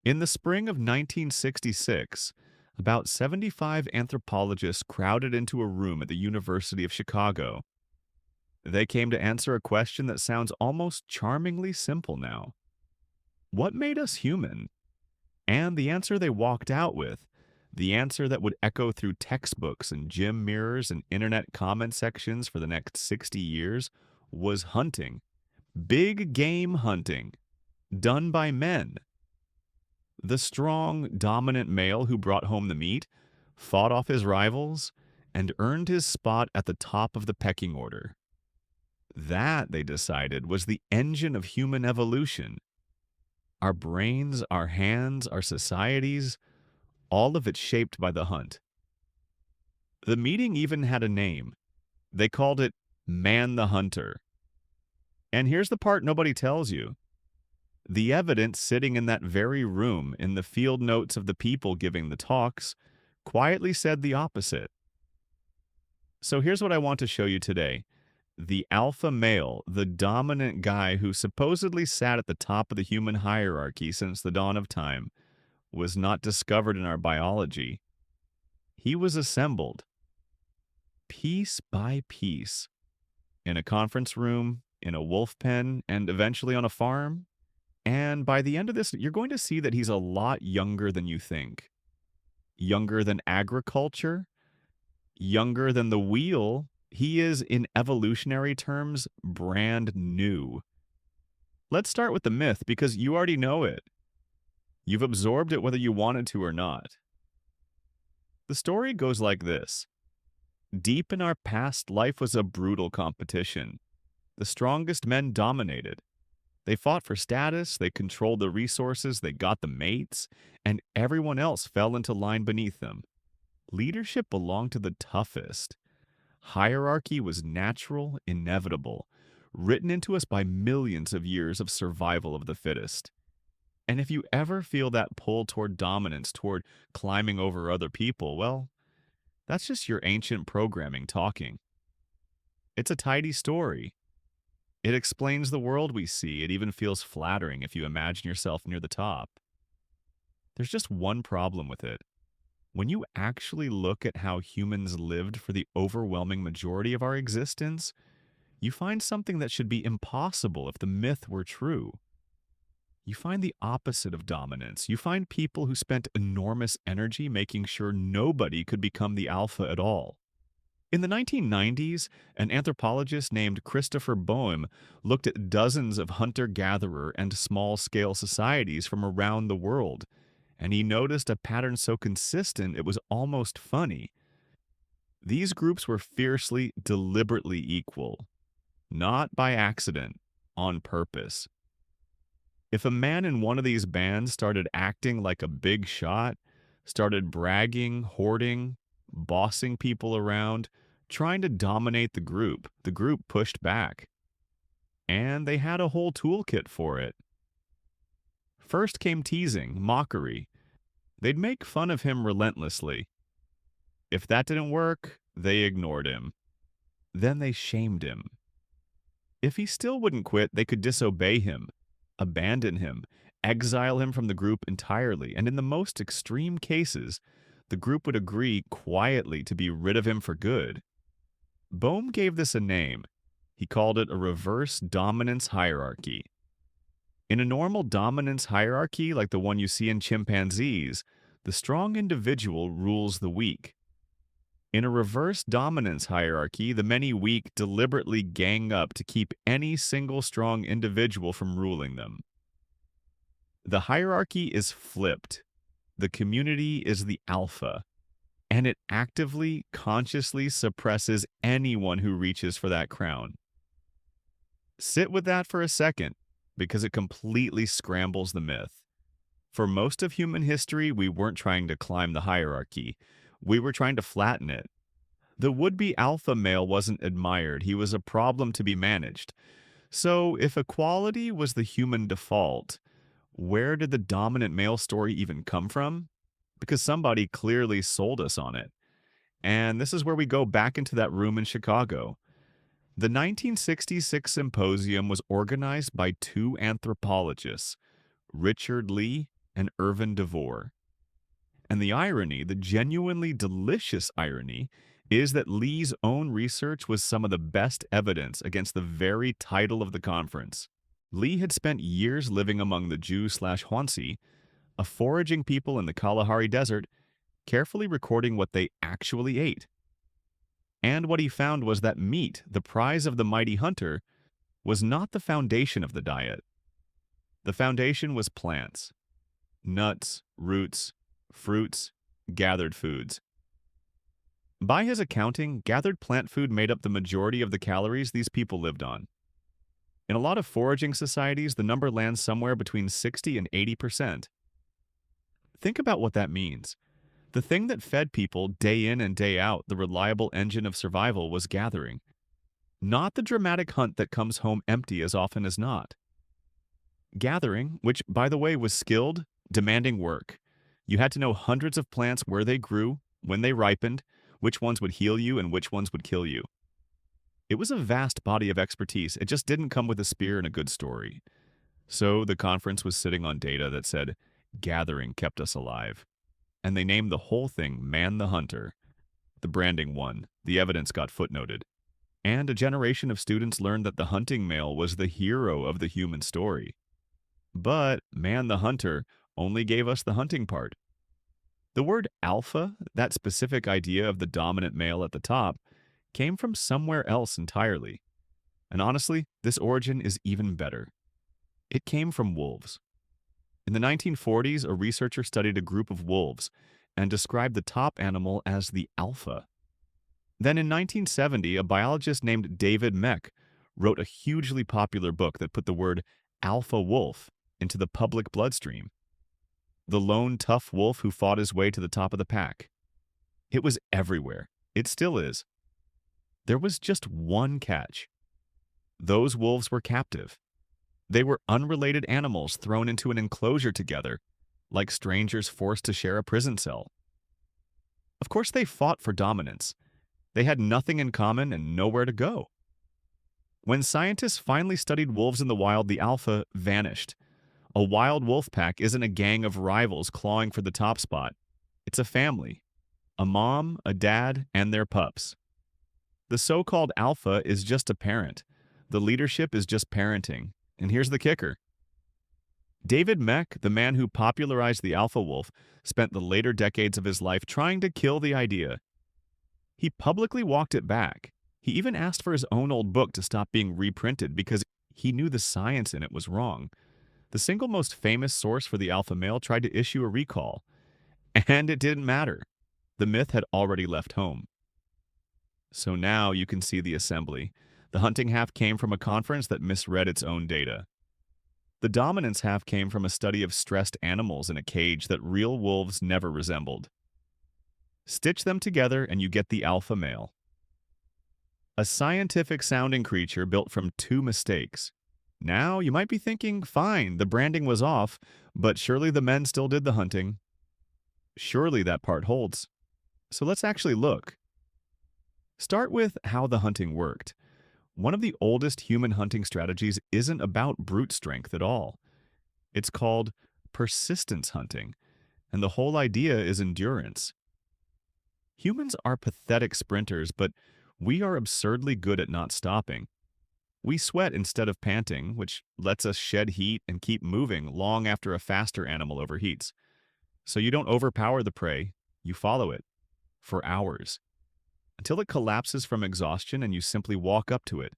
In the spring of 1966, about 75 anthropologists crowded into a room at the University of Chicago. They came to answer a question that sounds almost charmingly simple now. What made us human? And the answer they walked out with, the answer that would echo through textbooks and gym mirrors and internet comment sections for the next 60 years, was hunting. Big game hunting. Done by men. The strong, dominant male who brought home the meat, fought off his rivals, and earned his spot at the top of the pecking order. That, they decided, was the engine of human evolution. Our brains, our hands, our societies, all of it shaped by the hunt. The meeting even had a name. They called it Man the Hunter. And here's the part nobody tells you. The evidence sitting in that very room, in the field notes of the people giving the talks, quietly said the opposite. So here's what I want to show you today. The alpha male, the dominant guy who supposedly sat at the top of the human hierarchy since the dawn of time, was not discovered in our biology. He was assembled, piece by piece, in a conference room, in a wolf pen, and eventually on a farm. And by the end of this, you're going to see that he's a lot younger than you think. Younger than agriculture, younger than the wheel. He is, in evolutionary terms, brand new. Let's start with the myth because you already know it. You've absorbed it whether you wanted to or not. The story goes like this. Deep in our past, life was a brutal competition. The strongest men dominated. They fought for status, they controlled the resources, they got the mates, and everyone else fell into line beneath them. Leadership belonged to the toughest. Hierarchy was natural, inevitable, written into us by millions of years of survival of the fittest. And if you ever feel that pull toward dominance, toward climbing over other people, well, that's just your ancient programming talking. It's a tidy story. It explains the world we see. It even feels flattering if you imagine yourself near the top. There's just one problem with it. When you actually look at how humans lived for the overwhelming majority of our existence, you find something that should be impossible if the myth were true. You find the opposite of dominance. You find people who spent enormous energy making sure nobody could become the alpha at all. In the 1990s, an anthropologist named Christopher Boehm looked at dozens of hunter-gatherer and small-scale societies from around the world, and he noticed a pattern so consistent it was almost funny. These groups were fiercely, deliberately equal. Not by accident, on purpose. If a man in one of these bands started acting like a big shot, started bragging, hoarding, bossing people around, trying to dominate the group pushed back. And they had a whole toolkit for it. First came teasing, mockery. They'd make fun of him relentlessly. If that didn't work, they ignored him. Then they shamed him. If he still wouldn't quit, they could disobey him, abandon him, exile him from the group entirely, and in the most extreme cases, the group would agree quietly to be rid of him for good. Boehm gave this a name. He called it a reverse dominance hierarchy. In a normal dominance hierarchy like the one you see in chimpanzees, the strong individual rules the weak. In a reverse dominance hierarchy, the many weak deliberately gang up to keep any single strong individual from ruling them. The hierarchy is flipped. The community is the alpha, and it actively, consciously suppresses anyone who reaches for that crown. Sit with that for a second, because it completely scrambles the myth. For most of human history, we weren't trying to climb the hierarchy. We were trying to flatten it. The would-be alpha male wasn't admired. He was a problem to be managed. So if equality was the human default, where did the dominant male story even come from? Because somebody clearly sold us on it. And this is where we go back into that room in Chicago. The 1966 symposium was organized by two anthropologists, Richard Lee and Irvin DeVore. And the irony, the genuinely delicious irony, is that Lee's own research was some of the best evidence against the very title of the conference. Lee had spent years living among the Jew/Hwansi, a foraging people in the Kalahari Desert, carefully recording what they actually ate. And what he found was that meat, the prize of the mighty hunter, was not the foundation of the diet. The foundation was plants, nuts, roots, fruits, gathered foods. By his accounting, gathered plant food made up the majority of the calories these people lived on. In a lot of foraging societies, the number lands somewhere between 60 and 80%. Think about what that means. The thing that fed people day in and day out, the reliable engine of survival, was gathering. Not the dramatic hunt that comes home empty as often as not. Gathering, which, by the way, was skilled, demanding work. You had to know hundreds of plants, where they grew, when they ripened, which ones would heal you and which ones would kill you. It was a vast body of expertise. It just didn't come with a spear and a good story. So the conference was sitting on data that said, gathering kept us alive. And they named the whole thing Man the Hunter. The branding won. The evidence got footnoted. And a generation of students learned that the hunting male was the hero of the human story. But Man the Hunter only gave us the hunting part. The word alpha, that specific idea of the dominant male at the top, came from somewhere else entirely. And honestly, this origin is even better. It came from wolves. In the 1940s, a researcher studied a group of wolves and described the top animal as the alpha. Then in 1970, a biologist named David Mech wrote a hugely popular book that put the word alpha wolf into the public bloodstream. The lone tough wolf who fought his way to the top of the pack. It was everywhere. It still is. There was just one catch. Those wolves were captive. They were unrelated animals thrown into an enclosure together, like strangers forced to share a prison cell. Of course, they fought for dominance. They had nothing in common and nowhere to go. When scientists finally studied wolves in the wild, the alpha vanished. A wild wolf pack isn't a gang of rivals clawing for the top spot. It's a family. A mom, a dad, and their pups. The so-called alpha is just a parent. The leadership is just parenting. And here's the kicker. David Mech, the man who popularized the alpha wolf, spent the later decades of his life trying to kill the idea. He publicly walked it back. He even asked for his own old book to stop being reprinted because he knew the science in it was wrong. The single most famous source for the alpha male tried to issue a recall. And it didn't matter. The myth had already left home. So now you can see the assembly. The hunting half came from a conference that misread its own data. The dominance half came from a study of stressed animals in a cage that real wolves never resembled. Stitch them together and you get the alpha male. A scientific-sounding creature built from two mistakes. Now, you might be thinking, fine, the branding was off, but surely the men still did the hunting. Surely that part holds. So let's actually look. Start with how the hunting worked. One of the oldest human hunting strategies isn't about brute strength at all. It's called persistence hunting, and the whole idea is endurance. Humans are pathetic sprinters, but we are absurdly good at not stopping. We sweat instead of panting, which lets us shed heat and keep moving long after a faster animal overheats. So you don't overpower the prey, you follow it for hours, until it collapses from exhaustion and you simply walk up to it.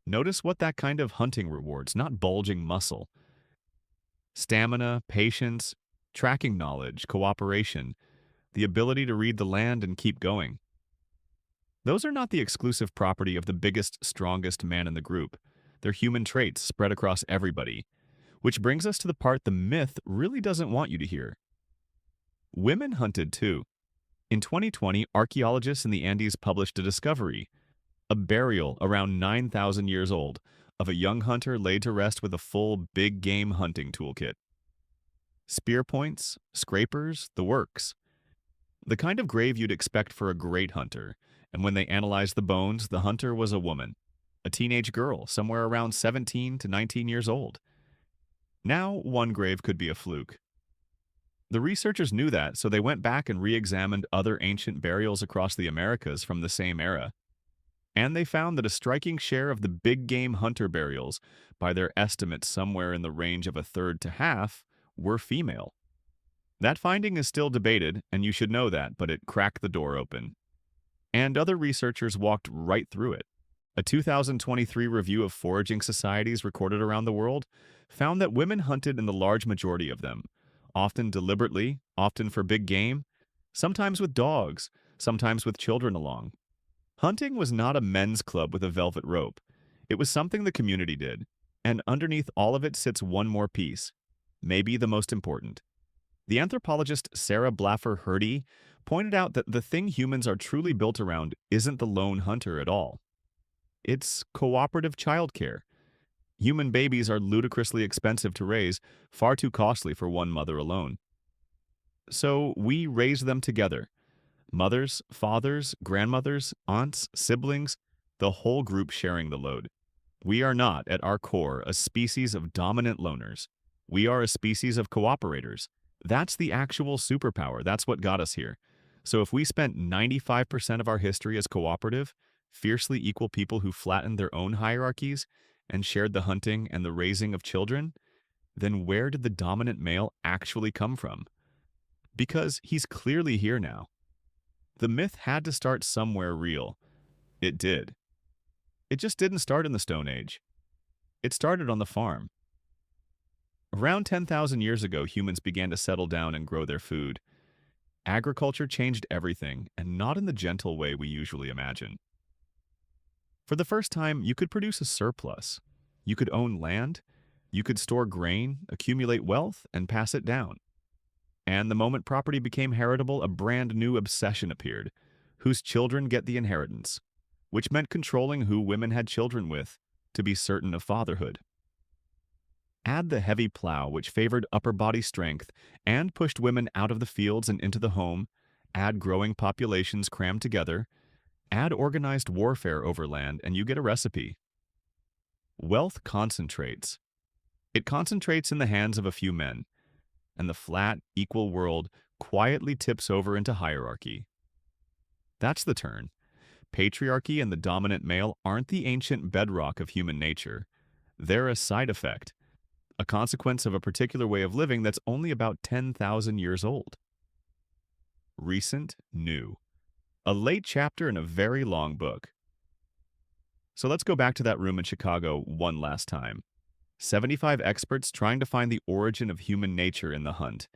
Notice what that kind of hunting rewards, not bulging muscle. Stamina, patience, tracking knowledge, cooperation, the ability to read the land and keep going. Those are not the exclusive property of the biggest, strongest man in the group. They're human traits spread across everybody. Which brings us to the part the myth really doesn't want you to hear. Women hunted too. In 2020, archaeologists in the Andes published a discovery, a burial around 9,000 years old, of a young hunter laid to rest with a full big game hunting toolkit. Spear points, scrapers, the works. The kind of grave you'd expect for a great hunter. And when they analyzed the bones, the hunter was a woman, a teenage girl, somewhere around 17 to 19 years old. Now, one grave could be a fluke. The researchers knew that, so they went back and re-examined other ancient burials across the Americas from the same era. And they found that a striking share of the big game hunter burials, by their estimates somewhere in the range of a third to half, were female. That finding is still debated, and you should know that, but it cracked the door open. And other researchers walked right through it. A 2023 review of foraging societies recorded around the world found that women hunted in the large majority of them, often deliberately, often for big game, sometimes with dogs, sometimes with children along. Hunting was not a men's club with a velvet rope. It was something the community did, and underneath all of it sits one more piece, maybe the most important. The anthropologist Sarah Blaffer Hrdy pointed out that the thing humans are truly built around isn't the lone hunter at all. It's cooperative childcare. Human babies are ludicrously expensive to raise, far too costly for one mother alone. So we raise them together. Mothers, fathers, grandmothers, aunts, siblings, the whole group sharing the load. We are not, at our core, a species of dominant loners. We are a species of cooperators. That's the actual superpower. That's what got us here. So if we spent 95% of our history as cooperative, fiercely equal people who flattened their own hierarchies and shared the hunting and the raising of children, then where did the dominant male actually come from? Because he's clearly here now. The myth had to start somewhere real. It did. It just didn't start in the Stone Age. It started on the farm. Around 10,000 years ago, humans began to settle down and grow their food. Agriculture changed everything, and not in the gentle way we usually imagine. For the first time, you could produce a surplus. You could own land. You could store grain, accumulate wealth, and pass it down. And the moment property became heritable, a brand new obsession appeared, whose children get the inheritance, which meant controlling who women had children with, to be certain of fatherhood. Add the heavy plow, which favored upper body strength and pushed women out of the fields and into the home, add growing populations crammed together, add organized warfare over land, and you get a recipe. Wealth concentrates. It concentrates in the hands of a few men, and the flat, equal world quietly tips over into hierarchy. That's the turn. Patriarchy and the dominant male aren't the ancient bedrock of human nature. They're a side effect, a consequence of a particular way of living that's only about 10,000 years old. Recent, new. A late chapter in a very long book. So let's go back to that room in Chicago one last time. 75 experts trying to find the origin of human nature in the hunt,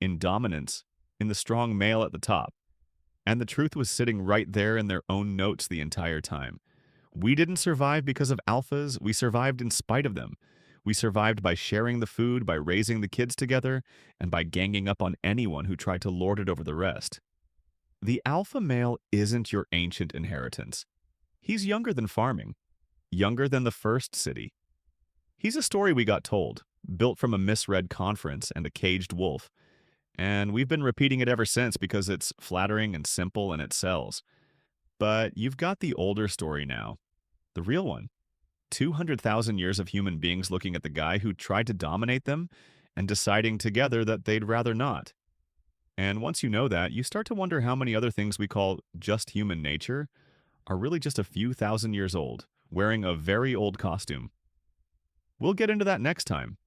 in dominance, in the strong male at the top. And the truth was sitting right there in their own notes the entire time. We didn't survive because of alphas, we survived in spite of them. We survived by sharing the food, by raising the kids together, and by ganging up on anyone who tried to lord it over the rest. The alpha male isn't your ancient inheritance. He's younger than farming, younger than the first city. He's a story we got told, built from a misread conference and a caged wolf. And we've been repeating it ever since because it's flattering and simple and it sells. But you've got the older story now, the real one. 200,000 years of human beings looking at the guy who tried to dominate them and deciding together that they'd rather not. And once you know that, you start to wonder how many other things we call just human nature are really just a few thousand years old, wearing a very old costume. We'll get into that next time.